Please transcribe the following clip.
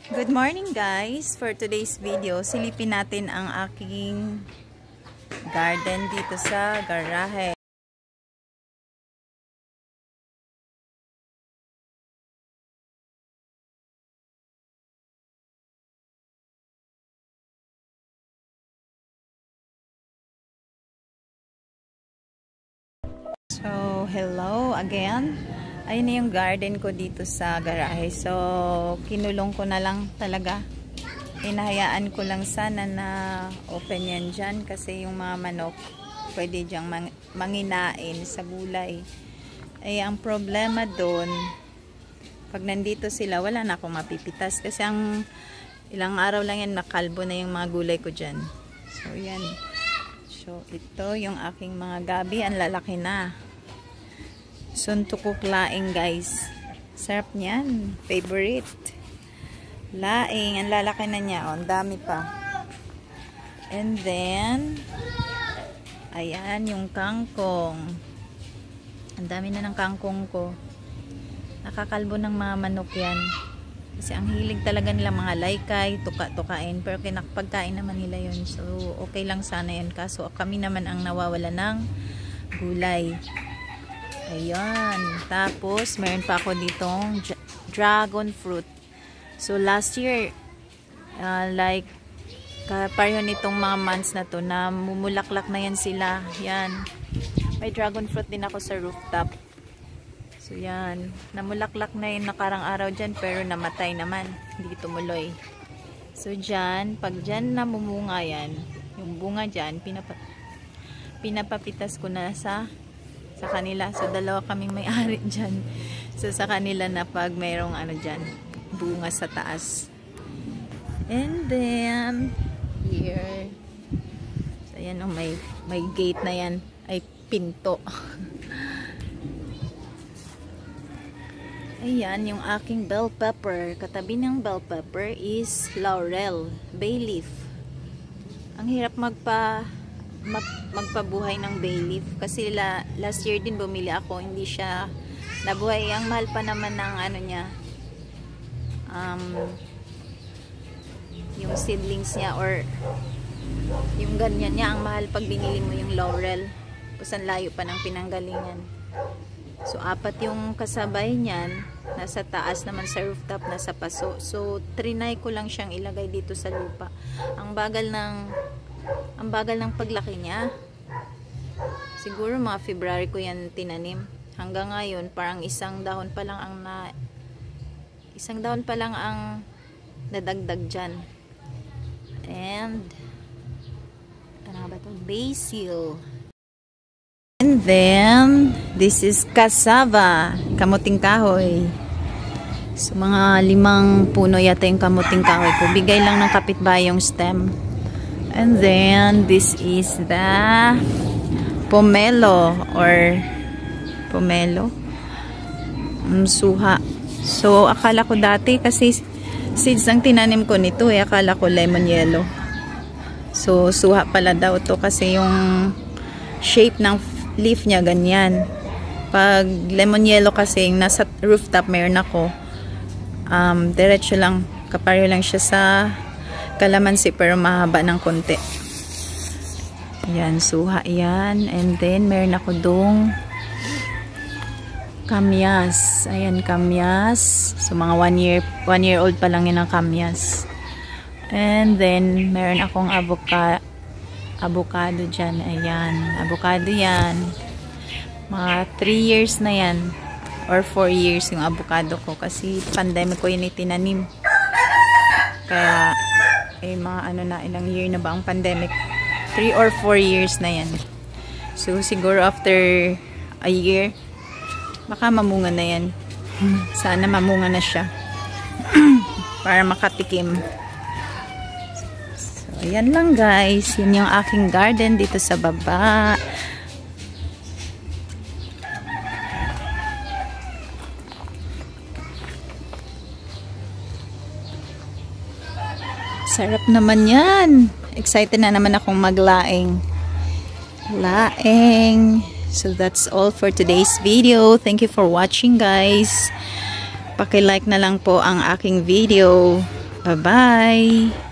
Good morning guys! For today's video, silipin natin ang aking garden dito sa garahe. So, hello again. Ayun na yung garden ko dito sa garahe. So, kinulong ko na lang talaga. Inahayaan ko lang sana na open yan dyan kasi yung mga manok pwede dyang manginain sa gulay. Ay, ang problema doon, pag nandito sila, wala na akong mapipitas kasi ang ilang araw lang yan, nakalbo na yung mga gulay ko dyan. So, yan. So, ito yung aking mga gabi. Ang lalaki na. Suntukok laing guys. Sarap niyan. Favorite. Laing. Ang lalaki na niya. Oh, ang dami pa. And then, ayan yung kangkong. Ang dami na ng kangkong ko. Nakakalbo ng mga manok yan. Kasi ang hilig talaga nila mga laykay, tuka-tukain. Pero kinakapagkain naman nila yun. So, okay lang sana yun. Kaso kami naman ang nawawala ng gulay. Ayan. Tapos, meron pa ako ditong dragon fruit. So, last year, like, pareho nitong mga months na to, na mumulaklak na yan sila. Yan. May dragon fruit din ako sa rooftop. So, yan. Namulaklak na yung nakarang araw dyan, pero namatay naman. Hindi tumuloy. So, dyan, pag dyan namumunga yan, yung bunga dyan, pinapapitas ko na sa kanila. So, dalawa kaming may-ari dyan. So, sa kanila na pag mayroong ano dyan, bunga sa taas. And then, here. So, ayan, oh, may gate na yan. Ay, pinto. Ayan, yung aking bell pepper. Katabi ng bell pepper is laurel, bay leaf. Ang hirap magpabuhay ng bay leaf kasi last year din bumili ako, hindi siya nabuhay. Ang mahal pa naman ng ano niya, yung seedlings niya or yung ganyan niya, ang mahal pag binili mo yung laurel. Pusan layo pa ng pinanggalingan. So, 4 yung kasabay niyan. Nasa taas naman sa rooftop, nasa paso. So, trinay ko lang siyang ilagay dito sa lupa. Ang bagal ng paglaki niya. Siguro mga February ko yan tinanim. Hanggang ngayon, parang isang dahon pa lang ang nadagdag dyan. And, ano ba ito? Basil. And then, this is cassava, kamuting kahoy. So, mga 5 puno yata yung kamuting kahoy ko. Bigay lang ng kapitbahay yung stem. And then, this is the pomelo or pomelo. Suha. So, akala ko dati kasi seeds ang tinanim ko nito akala ko lemon yellow. So, suha pala daw to kasi yung shape ng leaf niya ganyan. Pag lemon yellow kasi yung nasa rooftop meron ako, diretso lang, kapareho lang siya sa kalamansi pero mahaba ng konti. Yan, suha yan. And then meron ako dong kamyas. Ayan, kamyas. So mga 1 year old pa lang yun ang kamyas. And then meron akong avocado dyan. Ayan. Avocado yan. Mga 3 years na yan. Or 4 years yung avocado ko. Kasi pandemic ko yun itinanim. Kaya, mga ano na, ilang year na ba ang pandemic? 3 or 4 years na yan. So, siguro after a year, baka mamunga na yan. Sana mamunga na siya. Para makatikim. Ayan lang guys, yun yung aking garden dito sa baba. Sarap naman yan. Excited na naman akong maglaing. Laing. So that's all for today's video. Thank you for watching guys. Paki-like na lang po ang aking video. Bye-bye!